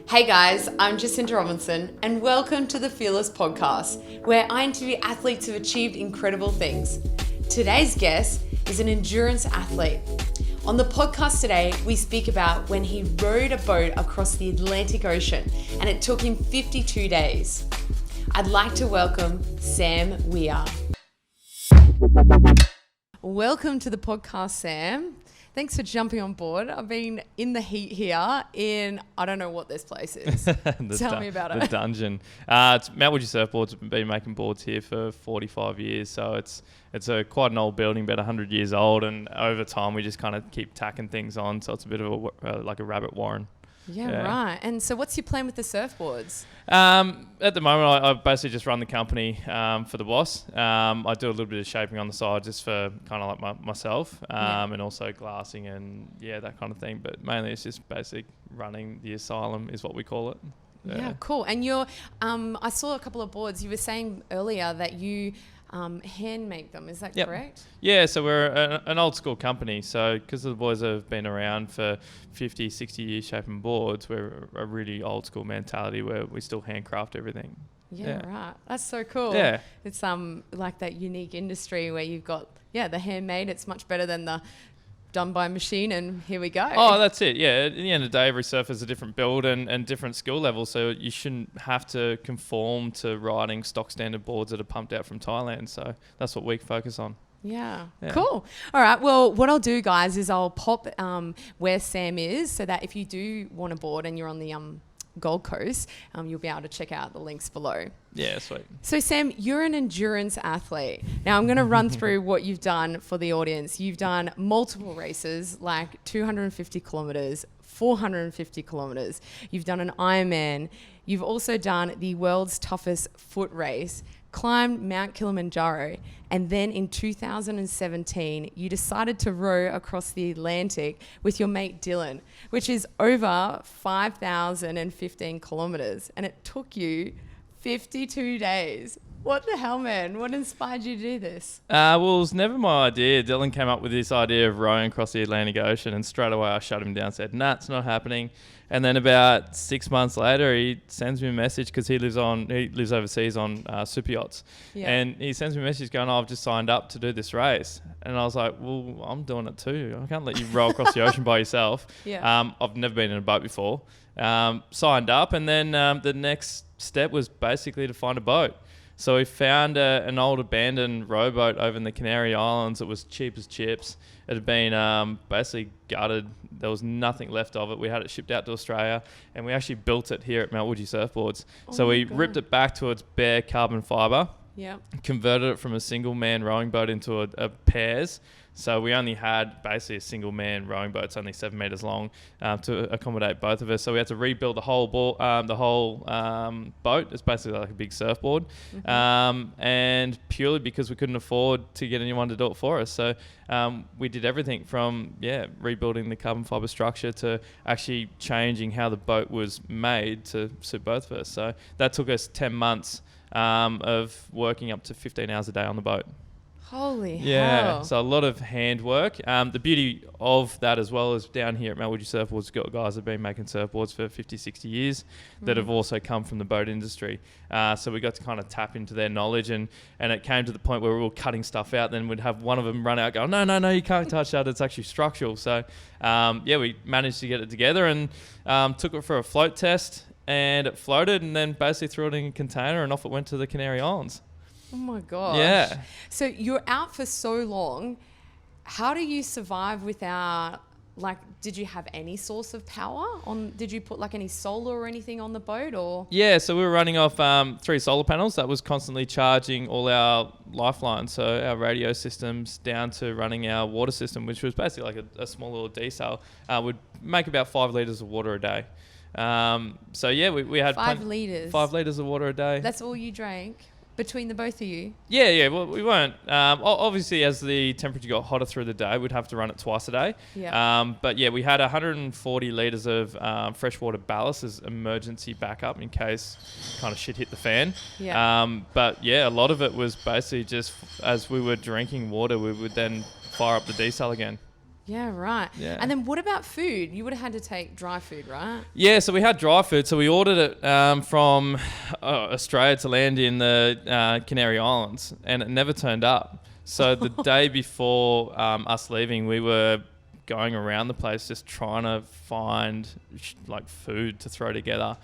Hey guys, I'm Jacinta and welcome to the Fearlss podcast, where I interview athletes who've achieved incredible things. Today's guest is an endurance athlete. On the podcast today, we speak about when he rowed a boat across the Atlantic Ocean and it took him 52 days. I'd like to welcome Sam Weir. Welcome to the podcast, Sam. Thanks for jumping on board. I've been in the heat here in, I don't know what this place is. Tell me about it. The dungeon. It's Mount Woodgy Surfboards. I've been making boards here for 45 years. So it's quite an old building, about 100 years old. And over time, we just kind of keep tacking things on. So it's a bit of like a rabbit warren. Yeah, right. And so what's your plan with the surfboards? At the moment, I basically just run the company for the boss. I do a little bit of shaping on the side just for kind of like myself and also glassing and that kind of thing. But mainly it's just basic running the asylum is what we call it. Yeah, cool. And you're, I saw a couple of boards. You were saying earlier that you hand make them. Is that correct? Yeah, so we're an old school company. So because the boys have been around for 50, 60 years shaping boards, we're a really old school mentality where we still handcraft everything. Yeah, right. That's so cool. Yeah. It's like that unique industry where you've got, the handmade. It's much better than the done by machine, and here we go. Oh, that's it. Yeah, at the end of the day, every surfer's a different build and different skill level, so you shouldn't have to conform to riding stock standard boards that are pumped out from Thailand. So that's what we focus on. Yeah, cool. All right, well, what I'll do, guys, is I'll pop where Sam is so that if you do want a board and you're on the Gold Coast, you'll be able to check out the links below. Yeah, sweet. So Sam, you're an endurance athlete. Now I'm going to run through what you've done for the audience. You've done multiple races, like 250 kilometers, 450 kilometers. You've done an Ironman. You've also done the world's toughest foot race, climbed Mount Kilimanjaro, and then in 2017, you decided to row across the Atlantic with your mate Dylan, which is over 5,015 kilometers, and it took you 52 days. What the hell, man? What inspired you to do this? Well, it was never my idea. Dylan came up with this idea of rowing across the Atlantic Ocean, and straight away I shut him down and said, nah, it's not happening. And then about 6 months later, he sends me a message because he lives overseas on super yachts. Yeah. And he sends me a message going, I've just signed up to do this race. And I was like, well, I'm doing it too. I can't let you row across the ocean by yourself. Yeah. I've never been in a boat before. Signed up, and then the next step was basically to find a boat. So we found an old abandoned rowboat over in the Canary Islands. It was cheap as chips. It had been basically gutted. There was nothing left of it. We had it shipped out to Australia, and we actually built it here at Mount Woodgy Surfboards. So we ripped it back to its bare carbon fibre, converted it from a single-man rowing boat into a pairs. So we only had basically a single-man rowing boat. It's only 7 meters long to accommodate both of us. So we had to rebuild the whole boat. It's basically like a big surfboard, and purely because we couldn't afford to get anyone to do it for us. So we did everything from rebuilding the carbon fiber structure to actually changing how the boat was made to suit both of us. So that took us 10 months of working up to 15 hours a day on the boat. Holy hell. Yeah, so a lot of handwork. The beauty of that as well is down here at Mount Woodgy Surfboards, got guys that have been making surfboards for 50, 60 years that have also come from the boat industry. So we got to kind of tap into their knowledge, and it came to the point where we were cutting stuff out. Then we'd have one of them run out going, no, you can't touch that. It's actually structural. So, we managed to get it together and took it for a float test, and it floated, and then basically threw it in a container, and off it went to the Canary Islands. Oh my gosh. Yeah. So you're out for so long. How do you survive without, did you have any source of power did you put any solar or anything on the boat or? Yeah, so we were running off 3 solar panels that was constantly charging all our lifelines. So our radio systems down to running our water system, which was basically like a small little diesel, would make about 5 litres of water a day. We had 5 litres. 5 litres of water a day. That's all you drank? Between the both of you? Yeah. Well, we weren't. Obviously, as the temperature got hotter through the day, we'd have to run it twice a day. Yeah. We had 140 litres of freshwater ballast as emergency backup in case kind of shit hit the fan. Yeah. A lot of it was basically just as we were drinking water, we would then fire up the diesel again. Yeah, right. Yeah. And then what about food? You would have had to take dry food, right? Yeah, so we had dry food. So we ordered it from Australia to land in the Canary Islands, and it never turned up. So the day before us leaving, we were going around the place just trying to find like food to throw together.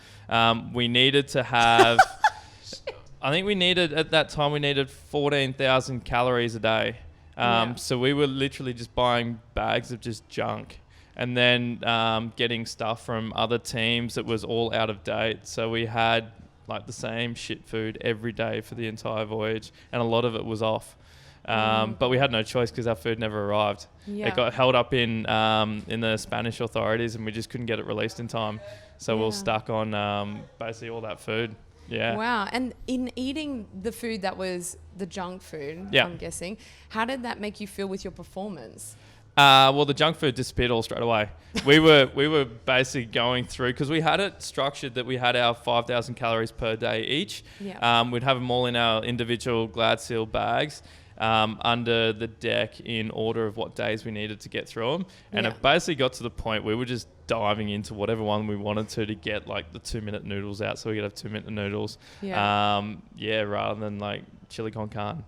We needed to have, I think at that time, we needed 14,000 calories a day. So we were literally just buying bags of just junk and then getting stuff from other teams that was all out of date. So we had like the same shit food every day for the entire voyage, and a lot of it was off. But we had no choice because our food never arrived. Yeah. It got held up in the Spanish authorities, and we just couldn't get it released in time. So we were stuck on basically all that food. Yeah. Wow. And in eating the food that was the junk food, I'm guessing, how did that make you feel with your performance? Well, the junk food disappeared all straight away. We were basically going through, because we had it structured that we had our 5,000 calories per day each. Yeah. We'd have them all in our individual Glad Seal bags under the deck in order of what days we needed to get through them. And it basically got to the point we were just diving into whatever one we wanted to get like the 2-minute noodles out, so we could have 2-minute noodles. Rather than like chili con carne.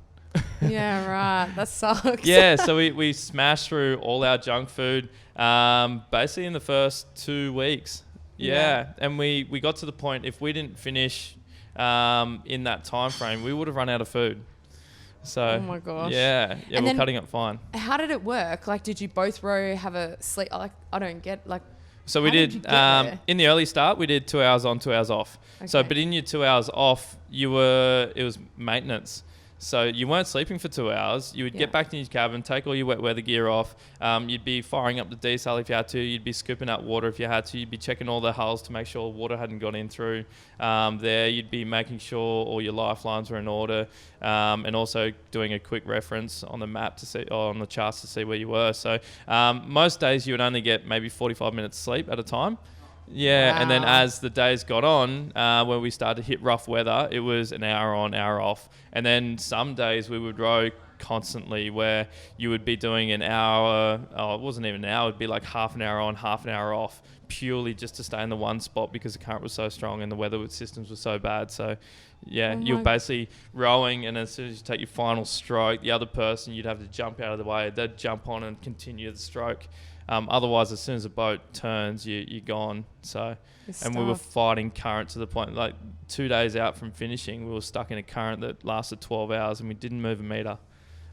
Yeah, right. That sucks. Yeah, so we smashed through all our junk food basically in the first 2 weeks. Yeah. And we got to the point, if we didn't finish in that time frame, we would have run out of food. So, oh my gosh. Yeah, we're cutting it fine. How did it work? Like, did you both row have a sleep? Like, I don't get, like... So we did in the early start, we did 2 hours on, 2 hours off. Okay. So, but in your 2 hours off, it was maintenance. So you weren't sleeping for 2 hours. You would get back to your cabin, take all your wet weather gear off. You'd be firing up the diesel if you had to. You'd be scooping out water if you had to. You'd be checking all the hulls to make sure water hadn't got in through there. You'd be making sure all your lifelines were in order, and also doing a quick reference on the map to see, or on the charts to see where you were. So most days you would only get maybe 45 minutes sleep at a time. Yeah, wow. And then as the days got on, when we started to hit rough weather, it was an hour on, hour off. And then some days we would row constantly where you would be doing an hour, it wasn't even an hour, it'd be like half an hour on, half an hour off, purely just to stay in the one spot because the current was so strong and the weather systems were so bad. So you're basically rowing, and as soon as you take your final stroke, the other person, you'd have to jump out of the way. They'd jump on and continue the stroke. Otherwise, as soon as the boat turns, you're gone. So, and we were fighting current to the point, like 2 days out from finishing, we were stuck in a current that lasted 12 hours and we didn't move a meter.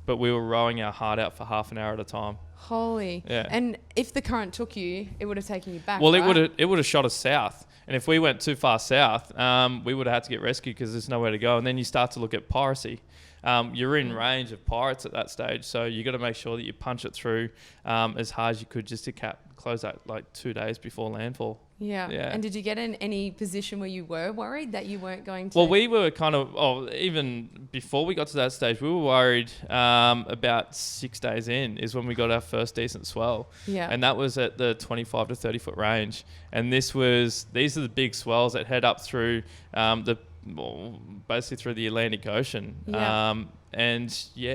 But we were rowing our heart out for half an hour at a time. Holy. Yeah. And if the current took you, it would have taken you back, well, right? it would have shot us south. And if we went too far south, we would have had to get rescued because there's nowhere to go. And then you start to look at piracy. You're in range of pirates at that stage, so you got to make sure that you punch it through as hard as you could just to close that like 2 days before landfall. Yeah. And did you get in any position where you were worried that you weren't going to? Well, we were kind of, even before we got to that stage, we were worried about 6 days in is when we got our first decent swell. Yeah. And that was at the 25 to 30 foot range. And these are the big swells that head up through basically through the Atlantic Ocean. Yeah.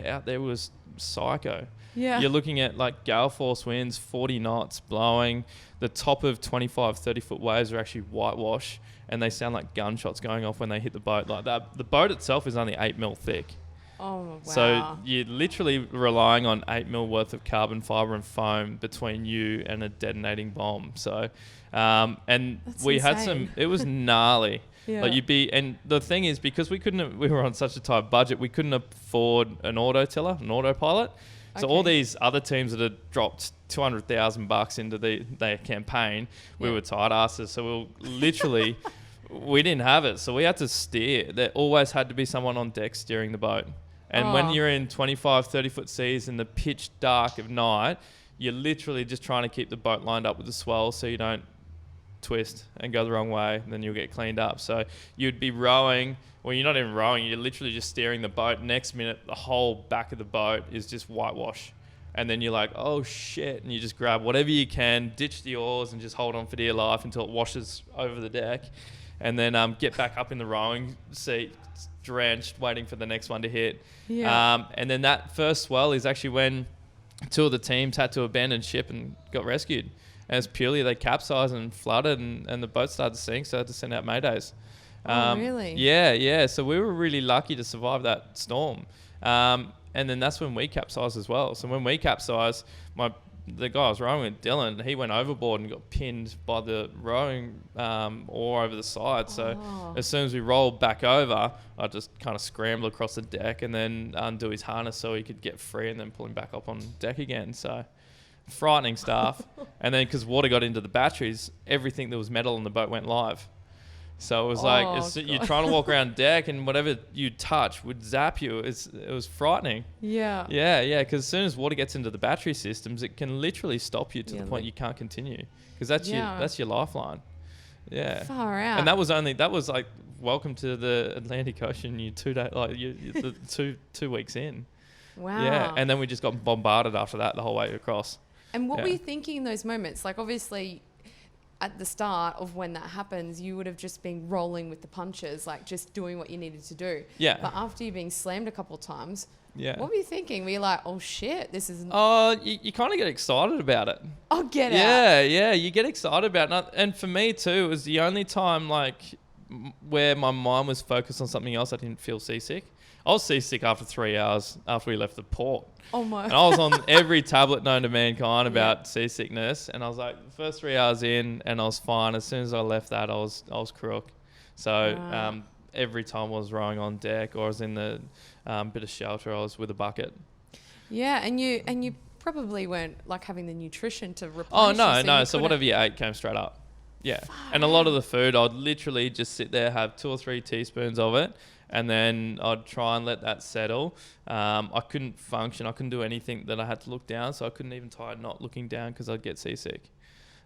Out there was psycho. Yeah. You're looking at like gale force winds, 40 knots blowing. The top of 25, 30 foot waves are actually whitewash, and they sound like gunshots going off when they hit the boat like that. The boat itself is only 8 mil thick. Oh, wow. So you're literally relying on 8 mil worth of carbon fiber and foam between you and a detonating bomb. So, and that's we insane. had some, it was gnarly. Yeah. Like and the thing is, because we were on such a tight budget, we couldn't afford an autopilot. So all these other teams that had dropped $200,000 into their campaign, we were tight asses. So we literally, we didn't have it. So we had to steer. There always had to be someone on deck steering the boat. And when you're in 25, 30 foot seas in the pitch dark of night, you're literally just trying to keep the boat lined up with the swell so you don't twist and go the wrong way, and then you'll get cleaned up. So you'd be rowing. Well, you're not even rowing, you're literally just steering the boat. Next minute, the whole back of the boat is just whitewash. And then you're like, oh shit, and you just grab whatever you can, ditch the oars, and just hold on for dear life until it washes over the deck. And then get back up in the rowing seat, drenched, waiting for the next one to hit. Yeah. And then that first swell is actually when two of the teams had to abandon ship and got rescued. And it's purely they capsized and flooded, and the boat started to sink, so I had to send out maydays. Really? Yeah. So we were really lucky to survive that storm. And then that's when we capsized as well. So when we capsized, the guy I was rowing with, Dylan, he went overboard and got pinned by the rowing oar over the side. So as soon as we rolled back over, I just kind of scrambled across the deck and then undo his harness so he could get free and then pull him back up on deck again. So frightening stuff. And then because water got into the batteries, everything that was metal on the boat went live. So it was you're trying to walk around deck and whatever you touch would zap you. It was frightening. Yeah. Yeah. Because as soon as water gets into the battery systems, it can literally stop you to the point you can't continue. Because that's your lifeline. Yeah. Far out. And that was like welcome to the Atlantic Ocean. You 2 day the 2 weeks in. Wow. Yeah. And then we just got bombarded after that the whole way across. And what were you thinking in those moments? Like obviously, at the start of when that happens, you would have just been rolling with the punches, like just doing what you needed to do. Yeah. But after you being slammed a couple of times, what were you thinking? Were you like, oh shit, this isn't... You kind of get excited about it. Oh, get out. Yeah, you get excited about it. And for me too, it was the only time where my mind was focused on something else. I didn't feel seasick. I was seasick after 3 hours after we left the port. Oh my. And I was on every tablet known to mankind about seasickness. And I was like, the first 3 hours in and I was fine. As soon as I left that, I was crook. So every time I was rowing on deck or I was in the bit of shelter, I was with a bucket. Yeah, and you probably weren't like having the nutrition to replenish. Oh, no. So whatever you ate came straight up. Yeah. And a lot of the food, I'd literally just sit there, have 2 or 3 teaspoons of it. And then I'd try and let that settle. I couldn't function. I couldn't do anything that I had to look down. So I couldn't even tie a knot looking down because I'd get seasick.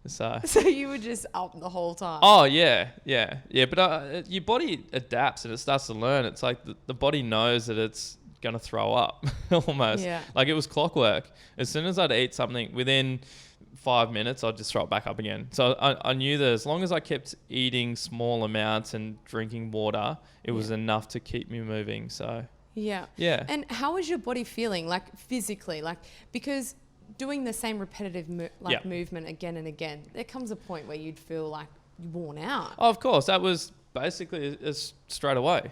So you were just up the whole time. Oh, yeah. But your body adapts and it starts to learn. It's like the body knows that it's going to throw up almost. Yeah. Like it was clockwork. As soon as I'd eat something, within 5 minutes, I'd just throw it back up again. So I knew that as long as I kept eating small amounts and drinking water, it was enough to keep me moving. So yeah. And how was your body feeling, like physically, like because doing the same repetitive movement again and again, there comes a point where you'd feel like worn out. Oh, of course, that was basically straight away.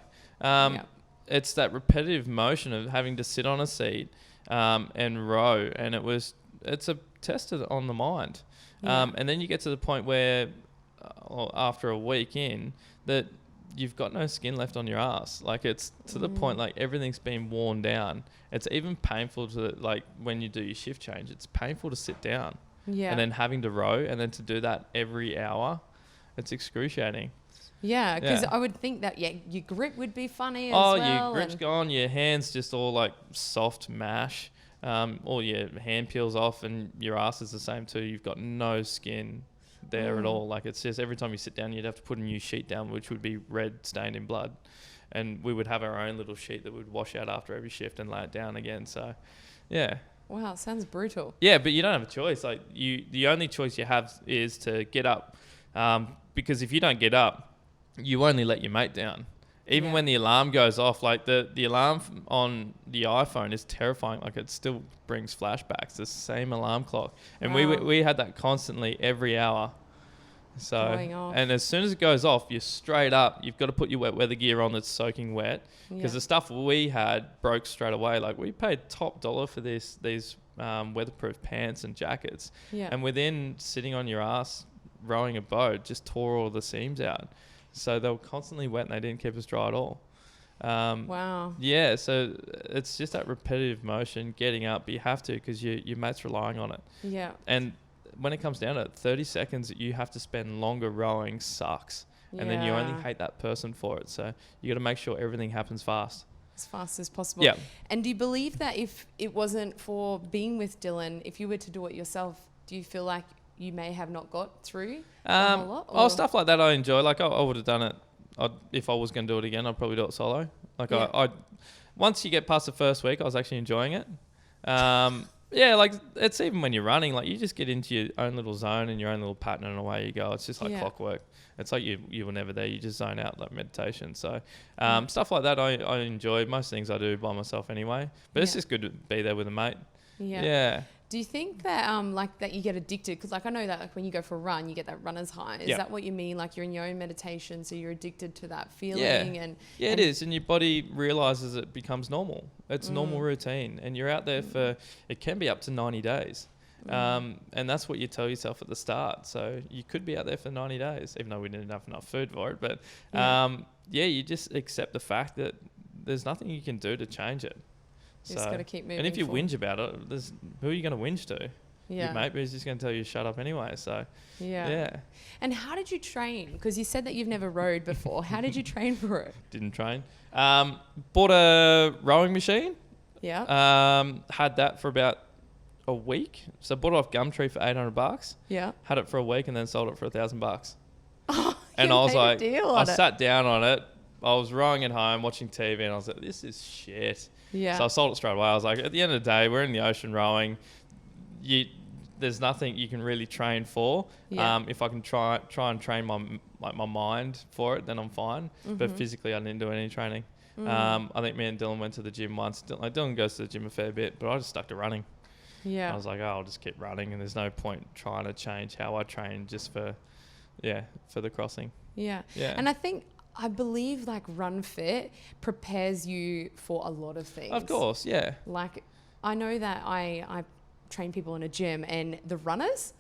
It's that repetitive motion of having to sit on a seat and row, and it's a test on the mind. And then you get to the point where after a week in that you've got no skin left on your ass. Like it's to the point like everything's been worn down. It's even painful to like when you do your shift change, it's painful to sit down. Yeah. And then having to row and then to do that every hour, it's excruciating. Yeah, because I would think that your grip would be funny as well. Your grip's gone, your hands just all like soft mash. All your hand peels off and your ass is the same too. You've got no skin there at all. Like it's just every time you sit down, you'd have to put a new sheet down, which would be red stained in blood. And we would have our own little sheet that would wash out after every shift and lay it down again. So, yeah. Wow, sounds brutal. Yeah, but you don't have a choice. Like the only choice you have is to get up. Because if you don't get up, you only let your mate down. Even when the alarm goes off, like the alarm on the iPhone is terrifying. Like it still brings flashbacks. The same alarm clock, and we had that constantly every hour. So and as soon as it goes off, you're straight up. You've got to put your wet weather gear on that's soaking wet because the stuff we had broke straight away. Like we paid top dollar for these weatherproof pants and jackets, and within sitting on your ass rowing a boat, just tore all the seams out. So they were constantly wet and they didn't keep us dry at all. Wow. Yeah, so it's just that repetitive motion, getting up, but you have to because your mate's relying on it. Yeah. And when it comes down to it, 30 seconds that you have to spend longer rowing sucks. And then you only hate that person for it. So you got to make sure everything happens fast. As fast as possible. Yeah. And do you believe that if it wasn't for being with Dylan, if you were to do it yourself, do you feel like you may have not got through a whole lot? Stuff like that I enjoy. Like I would have done it. If I was going to do it again, I'd probably do it solo. Like I once you get past the first week, I was actually enjoying it. Like it's even when you're running, like you just get into your own little zone and your own little pattern and away you go. It's just like clockwork. It's like you were never there. You just zone out like meditation. So stuff like that I enjoy. Most things I do by myself anyway. But it's just good to be there with a mate. Yeah. Do you think that like that you get addicted? Because like I know that like when you go for a run, you get that runner's high. Is that what you mean? Like you're in your own meditation, so you're addicted to that feeling? And it is. And your body realizes it becomes normal. It's normal routine. And you're out there for, it can be up to 90 days. And that's what you tell yourself at the start. So you could be out there for 90 days, even though we didn't have enough food for it. But you just accept the fact that there's nothing you can do to change it. You just got to keep moving. And if you forward. whinge about it, who are you going to whinge to? Yeah. Your mate who's just going to tell you to shut up anyway. So, yeah. And how did you train? Because you said that you've never rowed before. How did you train for it? Didn't train. Bought a rowing machine. Yeah. Had that for about a week. So bought it off Gumtree for $800. Yeah. Had it for a week and then sold it for $1,000. Oh, and I was like, I sat down on it. I was rowing at home, watching TV, and I was like, this is shit. Yeah. So I sold it straight away. I was like, at the end of the day, we're in the ocean rowing. There's nothing you can really train for. Yeah. If I can try and train my mind for it, then I'm fine. But physically, I didn't do any training. I think me and Dylan went to the gym once. Dylan goes to the gym a fair bit, but I just stuck to running. Yeah. I was like, I'll just keep running, and there's no point trying to change how I train just for the crossing. Yeah. Yeah. And I believe like Run Fit prepares you for a lot of things. Of course, yeah. Like I know that I train people in a gym, and the runners,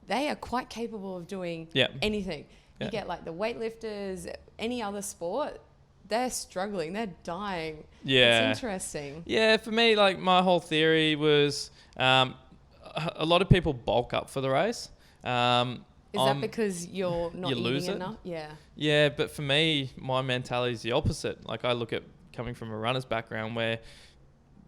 they are quite capable of doing anything. Yeah. You get like the weightlifters, any other sport, they're struggling, they're dying. Yeah. It's interesting. Yeah, for me, like my whole theory was a lot of people bulk up for the race. Is that because you're not eating enough? Yeah. Yeah, but for me, my mentality is the opposite. Like I look at coming from a runner's background where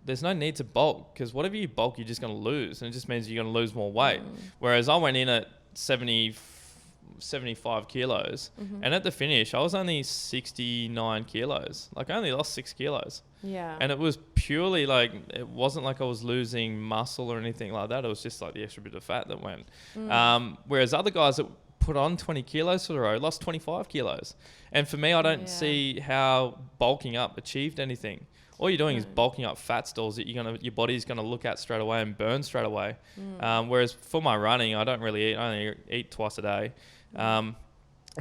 there's no need to bulk, because whatever you bulk, you're just going to lose. And it just means you're going to lose more weight. Whereas I went in at 75 kilos. And at the finish, I was only 69 kilos. Like I only lost 6 kilos. Yeah. And it was purely like, it wasn't like I was losing muscle or anything like that. It was just like the extra bit of fat that went. Whereas other guys that put on 20 kilos for the row lost 25 kilos. And for me, I don't see how bulking up achieved anything. All you're doing is bulking up fat stores that your body's going to look at straight away and burn straight away. Whereas for my running, I don't really eat. I only eat twice a day. And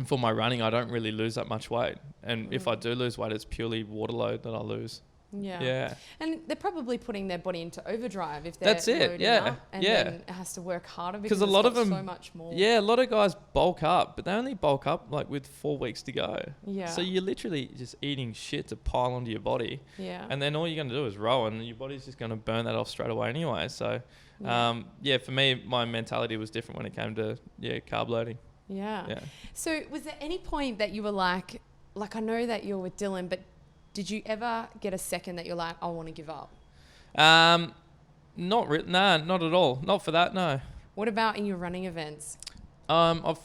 for my running, I don't really lose that much weight. And if I do lose weight, it's purely water load that I lose. Yeah. And they're probably putting their body into overdrive if they're loading up, and then it has to work harder because a lot of them, so much more. Yeah, a lot of guys bulk up, but they only bulk up like with 4 weeks to go. Yeah. So you're literally just eating shit to pile onto your body. Yeah. And then all you're going to do is row, and your body's just going to burn that off straight away anyway. So, for me, my mentality was different when it came to carb loading. Yeah. So was there any point that you were like I know that you're with Dylan, but did you ever get a second that you're like, I want to give up? Not at all. Not for that, no. What about in your running events? I've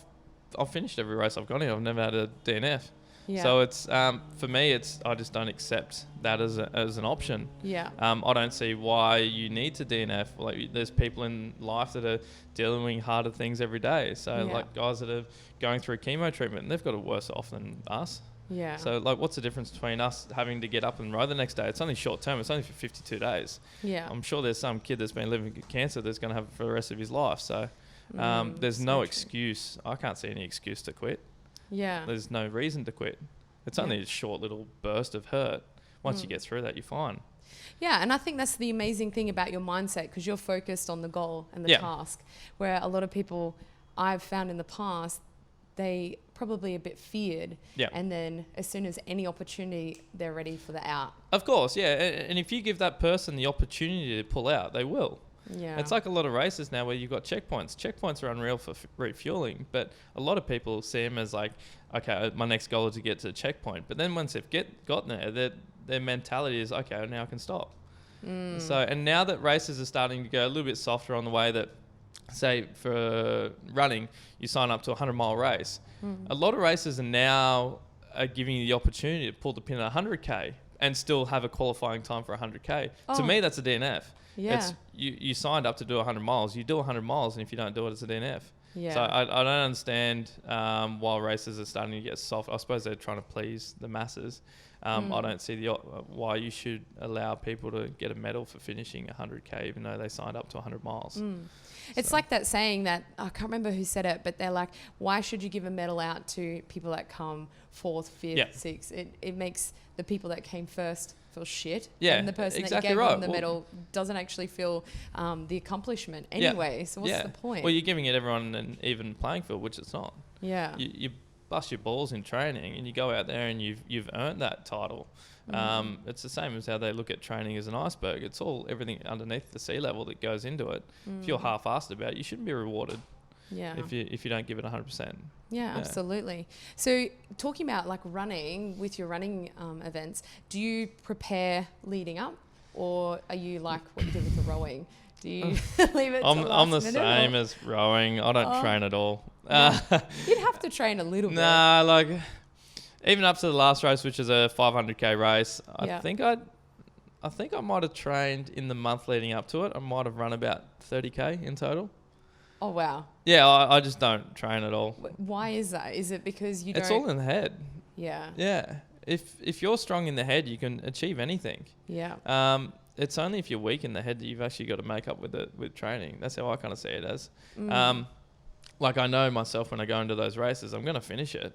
finished every race I've gone in. I've never had a DNF. Yeah. So it's for me, I just don't accept that as an option. Yeah. I don't see why you need to DNF. Like there's people in life that are dealing with harder things every day. So like guys that are going through chemo treatment, they've got it worse off than us. Yeah. So like, what's the difference between us having to get up and row the next day? It's only short term. It's only for 52 days. Yeah. I'm sure there's some kid that's been living with cancer that's going to have it for the rest of his life. So there's no excuse. I can't see any excuse to quit. Yeah. There's no reason to quit. It's only a short little burst of hurt. Once you get through that, you're fine. Yeah, and I think that's the amazing thing about your mindset, because you're focused on the goal and the task, where a lot of people I've found in the past, they probably a bit feared. Yeah. And then as soon as any opportunity, they're ready for the out. Of course, yeah. And if you give that person the opportunity to pull out, they will. Yeah. It's like a lot of races now where you've got checkpoints. Checkpoints are unreal for refueling, but a lot of people see them as like, okay, my next goal is to get to the checkpoint. But then once they've gotten there, their mentality is, okay, now I can stop. So, and now that races are starting to go a little bit softer on the way that, say for running, you sign up to a 100-mile race. A lot of races are now giving you the opportunity to pull the pin at 100K and still have a qualifying time for 100K. To me, that's a DNF. Yeah. You signed up to do 100 miles. You do 100 miles, and if you don't do it, it's a DNF. Yeah. So I don't understand why races are starting to get soft. I suppose they're trying to please the masses. I don't see why you should allow people to get a medal for finishing 100K even though they signed up to 100 miles. It's like that saying that, I can't remember who said it, but they're like, why should you give a medal out to people that come 4th, 5th, 6th? It makes the people that came first feel shit. Yeah, and the person exactly that gave right. them the medal doesn't actually feel the accomplishment anyway. So what's the point? Well, you're giving it everyone an even playing field, which it's not. Yeah. You bust your balls in training and you go out there and you've earned that title. It's the same as how they look at training as an iceberg. It's all everything underneath the sea level that goes into it. If you're half-assed about it, you shouldn't be rewarded. Yeah. If you don't give it 100%. Yeah, absolutely. So talking about like running, with your running events, do you prepare leading up, or are you like what you did with the rowing? Do you leave it till I'm the last minute, same as rowing. I don't train at all. You'd have to train a little bit. Nah, like even up to the last race, which is a 500K race, I think I might have trained in the month leading up to it. I might have run about 30K in total. Oh, wow. Yeah, I just don't train at all. Why is that? Is it because you don't... It's all in the head. Yeah. Yeah. If you're strong in the head, you can achieve anything. Yeah. It's only if you're weak in the head that you've actually got to make up with it with training. That's how I kind of see it as. Like I know myself when I go into those races, I'm going to finish it.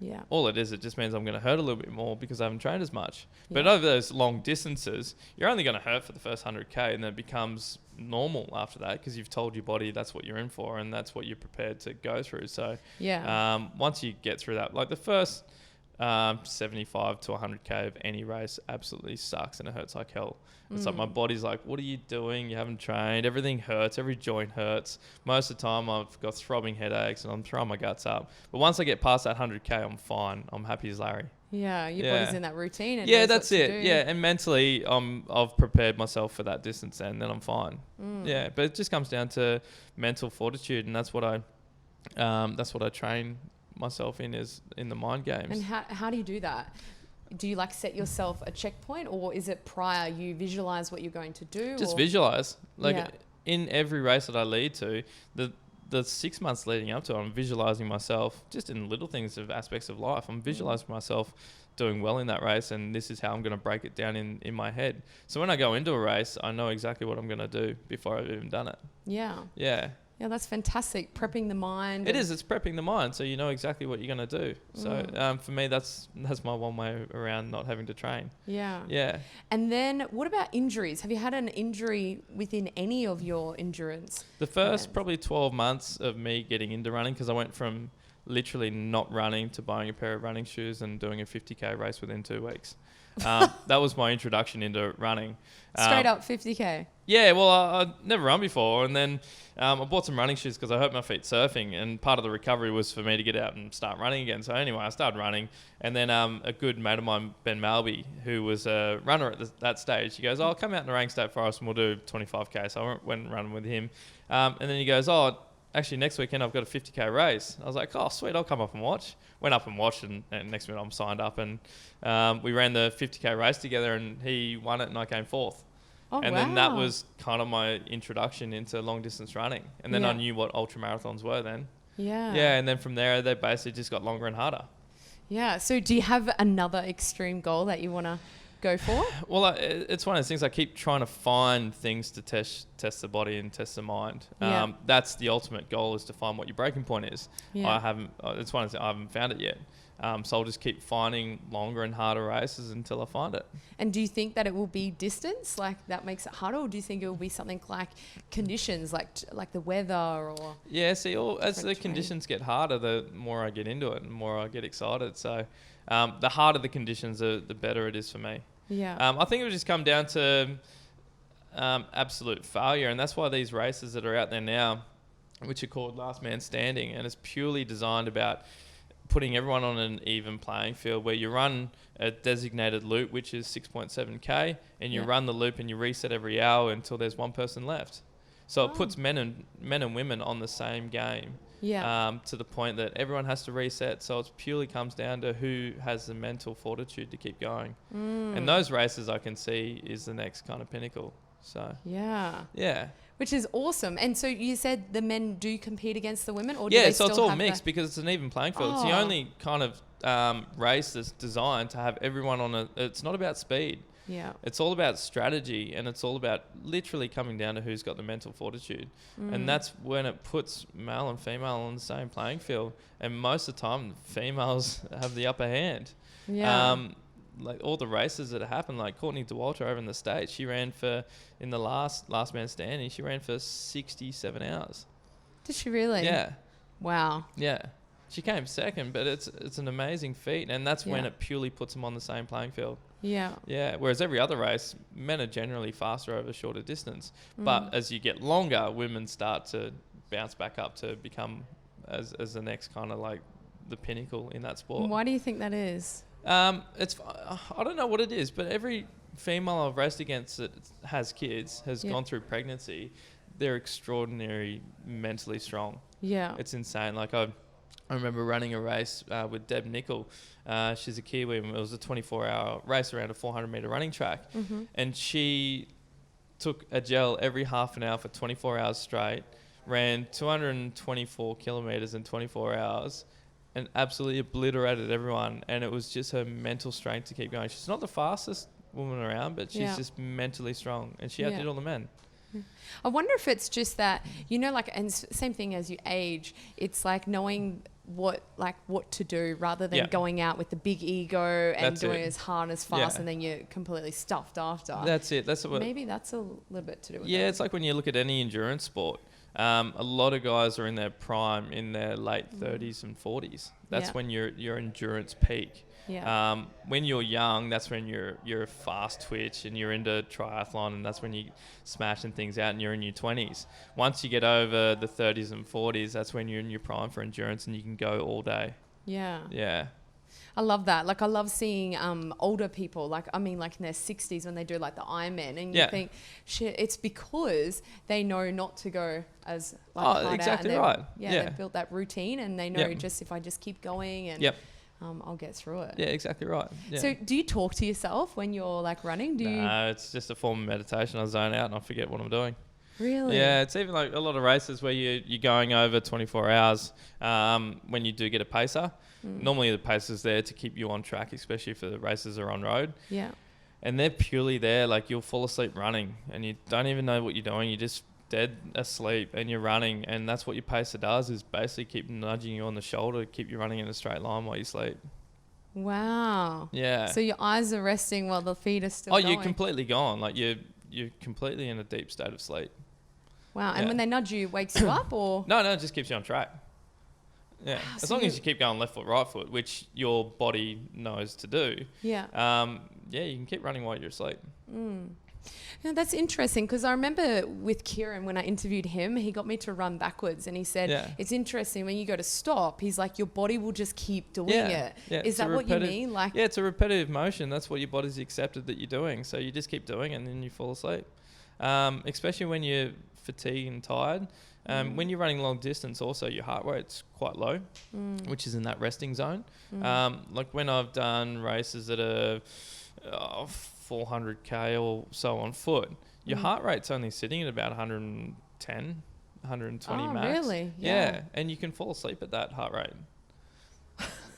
Yeah. All it just means I'm going to hurt a little bit more because I haven't trained as much. Yeah. But over those long distances, you're only going to hurt for the first 100K, and then it becomes normal after that because you've told your body that's what you're in for and that's what you're prepared to go through. So once you get through that, like the first 75 to 100K of any race absolutely sucks and it hurts like hell. It's like my body's like, what are you doing? You haven't trained. Everything hurts. Every joint hurts. Most of the time I've got throbbing headaches and I'm throwing my guts up. But once I get past that 100K, I'm fine. I'm happy as Larry. Yeah, your body's in that routine. And that's it. Yeah, and mentally I've prepared myself for that distance and then I'm fine. Yeah, but it just comes down to mental fortitude, and that's what I train myself in the mind games. And how do you do that? Do you like set yourself a checkpoint, or is it prior you visualize what you're going to do? Just visualize. In every race that I lead to, the 6 months leading up to it, I'm visualizing myself just in little things of aspects of life. I'm visualizing myself doing well in that race, and this is how I'm going to break it down in my head. So when I go into a race, I know exactly what I'm going to do before I've even done it. Yeah. Yeah, that's fantastic. Prepping the mind. It's prepping the mind, so you know exactly what you're going to do. So for me, that's my one way around not having to train. Yeah. Yeah. And then what about injuries? Have you had an injury within any of your endurance? The first probably 12 months of me getting into running, because I went from literally not running to buying a pair of running shoes and doing a 50K race within 2 weeks. That was my introduction into running. Straight up 50K? Yeah, well, I'd never run before, and then I bought some running shoes because I hurt my feet surfing, and part of the recovery was for me to get out and start running again. So anyway, I started running, and then a good mate of mine, Ben Malby, who was a runner at that stage, he goes, I'll come out in the Rank State Forest and we'll do 25K. So I went running with him, and then he goes, actually next weekend I've got a 50K race. I was like, oh sweet, I'll come up and watch. Went up and watched, and next minute I'm signed up, and we ran the 50K race together, and he won it and I came 4th. And then that was kind of my introduction into long distance running. And then I knew what ultra marathons were then. Yeah. Yeah, and then from there they basically just got longer and harder. Yeah. So do you have another extreme goal that you want to go for? Well, it's one of those things. I keep trying to find things to test the body and test the mind. That's the ultimate goal, is to find what your breaking point is. It's one of the, I haven't found it yet. So I'll just keep finding longer and harder races until I find it. And do you think that it will be distance, like that makes it harder, or do you think it will be something like conditions, like the weather, or? Yeah, see, as the conditions get harder, the more I get into it and the more I get excited. So the harder the conditions, the better it is for me. Yeah. I think it would just come down to absolute failure, and that's why these races that are out there now, which are called Last Man Standing, and it's purely designed about putting everyone on an even playing field, where you run a designated loop, which is 6.7K, and you run the loop and you reset every hour until there's one person left. So it puts men and women on the same game. To the point that everyone has to reset. So it purely comes down to who has the mental fortitude to keep going. And those races I can see is the next kind of pinnacle. So yeah. Which is awesome. And so you said the men do compete against the women, or do Yeah, they so it's still all have mixed because it's an even playing field. It's the only kind of race that's designed to have everyone on it's not about speed. Yeah. It's all about strategy, and it's all about literally coming down to who's got the mental fortitude. And that's when it puts male and female on the same playing field. And most of the time, females have the upper hand. Yeah. Like all the races that happened, like Courtney Dauwalter over in the States, she ran in the last man standing, she ran for 67 hours. Did she really? Yeah. Wow. Yeah. She came second, but it's an amazing feat, and that's when Yeah. it purely puts them on the same playing field. Yeah. Yeah, whereas every other race, men are generally faster over shorter distance. But as you get longer, women start to bounce back up to become as the next kind of like the pinnacle in that sport. Why do you think that is? I don't know what it is, but every female I've raced against that has kids, has gone through pregnancy, they're extraordinary mentally strong. Yeah. It's insane. Like I remember running a race with Deb Nicol. She's a Kiwi, and it was a 24-hour race around a 400-meter running track. And she took a gel every half an hour for 24 hours straight, ran 224 kilometers in 24 hours, and absolutely obliterated everyone. And it was just her mental strength to keep going. She's not the fastest woman around, but she's just mentally strong, and she outdid all the men. I wonder if it's just that, you know, like, and same thing as you age, it's like knowing what to do rather than going out with the big ego and doing it as hard as fast and then you're completely stuffed after. That's it. Maybe that's a little bit to do with it. Yeah, it's like when you look at any endurance sport. A lot of guys are in their prime in their late 30s and 40s. That's when your endurance peak. Yeah. When you're young, that's when you're a fast twitch and you're into triathlon, and that's when you smashing things out and you're in your 20s. Once you get over the 30s and 40s, that's when you're in your prime for endurance and you can go all day. Yeah. Yeah. I love that. Like, I love seeing older people, like in their 60s when they do like the Ironman, and you think, shit, it's because they know not to go as hard exactly out. Right. Yeah, they've built that routine, and they know just if I just keep going and I'll get through it. Yeah, exactly right. Yeah. So do you talk to yourself when you're like running? No, it's just a form of meditation. I zone out and I forget what I'm doing. Really? Yeah, it's even like a lot of races where you're going over 24 hours when you do get a pacer. Normally the pacer's there to keep you on track, especially if the races are on road. Yeah. And they're purely there, like you'll fall asleep running and you don't even know what you're doing. You're just dead asleep and you're running, and that's what your pacer does, is basically keep nudging you on the shoulder, keep you running in a straight line while you sleep. Wow. Yeah. So your eyes are resting while the feet are still going. You're completely gone. Like you're completely in a deep state of sleep. Wow. And when they nudge you, wakes you up, or? No, it just keeps you on track. Yeah. Wow, as so long as you keep going left foot, right foot, which your body knows to do. Yeah. You can keep running while you're asleep. Yeah, that's interesting, because I remember with Kieran, when I interviewed him, he got me to run backwards, and he said, it's interesting when you go to stop, he's like, your body will just keep doing it. Yeah, is that what you mean? Like, yeah, it's a repetitive motion. That's what your body's accepted that you're doing. So you just keep doing it and then you fall asleep. Especially when you're fatigued and tired. When you're running long distance also, your heart rate's quite low, which is in that resting zone. Like when I've done races that are 400k or so on foot, your heart rate's only sitting at about 110, 120 max. Really? Yeah. And you can fall asleep at that heart rate.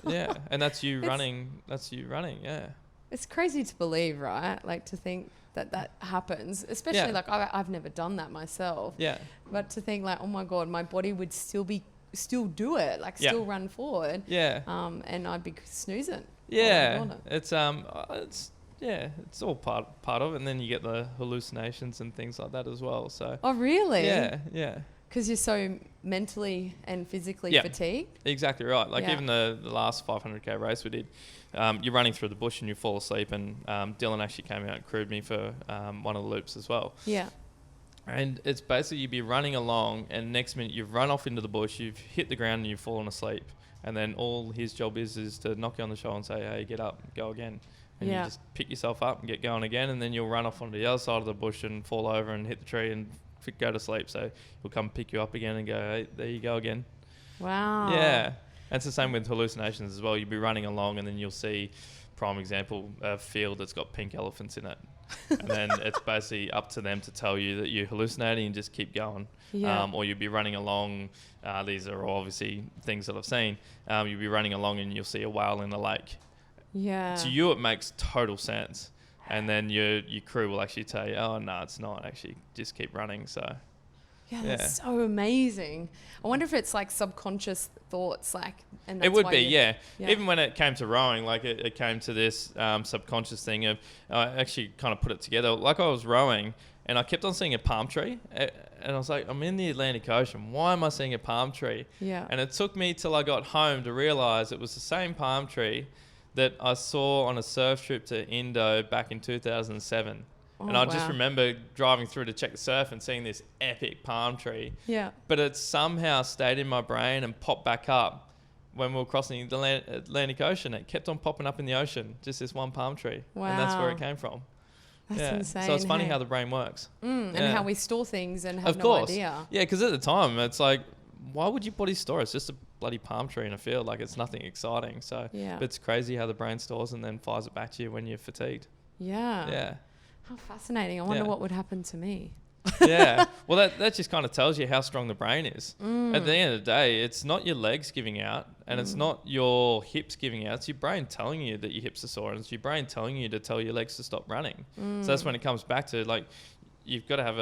Yeah. And that's you running. Yeah. It's crazy to believe, right? Like, to think that happens, especially like I've never done that myself. Yeah. But to think like, oh my God, my body would still do it, like still run forward. Yeah. And I'd be snoozing. Yeah. It's all part of it, and then you get the hallucinations and things like that as well. So. Oh really? Yeah. Yeah. Because you're so mentally and physically fatigued. Exactly right. Like even the last 500k race we did, you're running through the bush and you fall asleep, and Dylan actually came out and crewed me for one of the loops as well. Yeah. And it's basically you'd be running along, and next minute you've run off into the bush, you've hit the ground and you've fallen asleep. And then all his job is to knock you on the shoulder and say, hey, get up, go again. And you just pick yourself up and get going again, and then you'll run off onto the other side of the bush and fall over and hit the tree and go to sleep. So he'll come pick you up again and go, hey, there you go again. Wow. Yeah. And it's the same with hallucinations as well. You'll be running along and then you'll see, prime example, a field that's got pink elephants in it. And then it's basically up to them to tell you that you're hallucinating and just keep going. Yeah. Or you'll be running along. These are all obviously things that I've seen. You'll be running along and you'll see a whale in the lake. Yeah. To you, it makes total sense. And then your crew will actually tell you, oh, no, it's not. Actually, just keep running. So, yeah, that's so amazing. I wonder if it's like subconscious thoughts, like, and that's it would why be, yeah. Even when it came to rowing, like it came to this subconscious thing of, I actually kind of put it together. Like I was rowing and I kept on seeing a palm tree. And I was like, I'm in the Atlantic Ocean. Why am I seeing a palm tree? Yeah. And it took me till I got home to realize it was the same palm tree that I saw on a surf trip to Indo back in 2007. And I just remember driving through to check the surf and seeing this epic palm tree. Yeah. But it somehow stayed in my brain and popped back up when we were crossing the Atlantic Ocean. It kept on popping up in the ocean, just this one palm tree. Wow. And that's where it came from. That's insane. So it's funny how the brain works. And how we store things and have of course. idea. Yeah, because at the time, it's like, why would your body store it? It's just a bloody palm tree in a field. Like, it's nothing exciting. So but it's crazy how the brain stores and then fires it back to you when you're fatigued. Yeah. Yeah. How fascinating. I wonder what would happen to me. Yeah. Well, that just kind of tells you how strong the brain is. At the end of the day, it's not your legs giving out and it's not your hips giving out. It's your brain telling you that your hips are sore and it's your brain telling you to tell your legs to stop running. So that's when it comes back to, like, you've got to have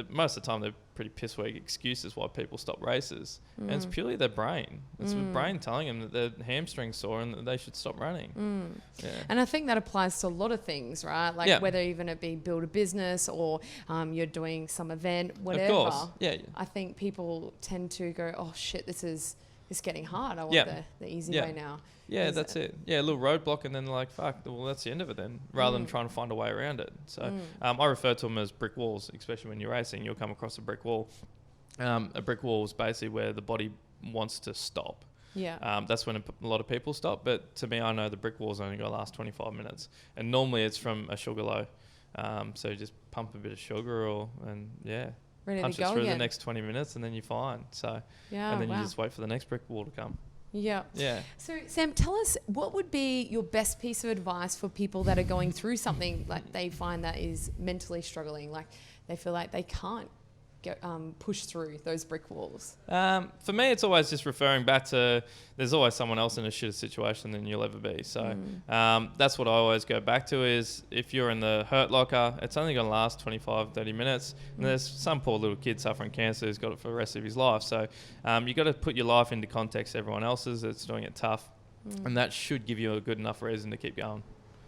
most of the time they're pretty piss weak excuses why people stop races. And it's purely their brain. It's the brain telling them that their hamstring's sore and that they should stop running. Yeah. And I think that applies to a lot of things, right? Like whether even it be build a business or you're doing some event, whatever. Of course. Yeah. I think people tend to go, oh shit, it's getting hard. I want the easy way now. Yeah, that's it. Yeah, a little roadblock and then they're like, fuck, well, that's the end of it then, rather than trying to find a way around it. So I refer to them as brick walls, especially when you're racing. You'll come across a brick wall. A brick wall is basically where the body wants to stop. Yeah. That's when a lot of people stop. But to me, I know the brick wall's only going to last 25 minutes. And normally it's from a sugar low. So just pump a bit of sugar ready punch to go it through again. the next 20 minutes and then you're fine. So, and then you just wait for the next brick wall to come. Yeah. Yeah. So Sam, tell us, what would be your best piece of advice for people that are going through something like they find that is mentally struggling, like they feel like they can't push through those brick walls? For me, it's always just referring back to there's always someone else in a shitter situation than you'll ever be. So that's what I always go back to is if you're in the hurt locker, it's only going to last 25, 30 minutes. And there's some poor little kid suffering cancer who's got it for the rest of his life. So you got to put your life into context to everyone else's that's doing it tough. And that should give you a good enough reason to keep going.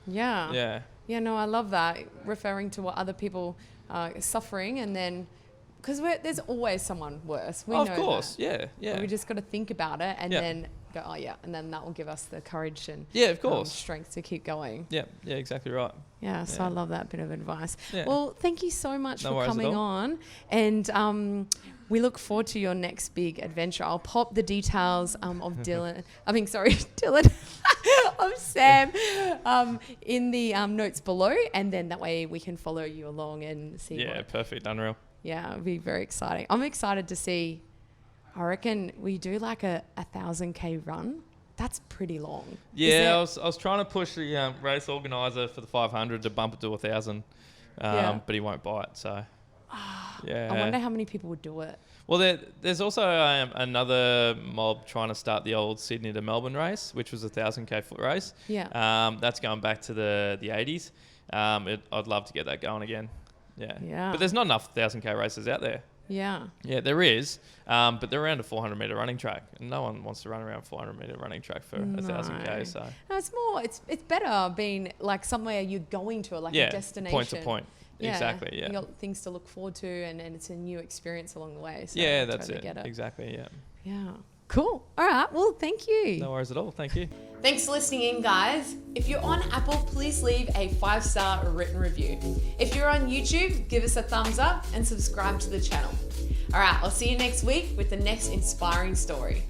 Yeah. Yeah. Yeah, no, I love that. Referring to what other people are suffering and then... Because there's always someone worse. We know of course, that. Yeah. But we just got to think about it and then go, oh yeah, and then that will give us the courage and of course, strength to keep going. Yeah, exactly right. Yeah, so I love that bit of advice. Yeah. Well, thank you so much for coming on, and we look forward to your next big adventure. I'll pop the details of Dylan. of Sam in the notes below, and then that way we can follow you along and see. Yeah, perfect, unreal. Yeah, it'll be very exciting. I'm excited to see. I reckon we do like a 1,000K run. That's pretty long. Yeah, I was trying to push the race organizer for the 500 to bump it to 1,000, but he won't buy it. So, I wonder how many people would do it. Well, there's also another mob trying to start the old Sydney to Melbourne race, which was a 1,000K foot race. Yeah. That's going back to the 80s. I'd love to get that going again. Yeah. But there's not enough 1,000K races out there. Yeah. Yeah, there is. But they're around a 400 metre running track. And no one wants to run around a 400 metre running track for 1,000K. So no, it's more, it's better being like somewhere you're going to, like a destination. Point to point. Yeah. Exactly, yeah. You got things to look forward to and it's a new experience along the way. So yeah, I that's totally get it. Exactly, yeah. Yeah. Cool. All right. Well, thank you. No worries at all. Thank you. Thanks for listening in, guys. If you're on Apple, please leave a 5-star written review. If you're on YouTube, give us a thumbs up and subscribe to the channel. All right. I'll see you next week with the next inspiring story.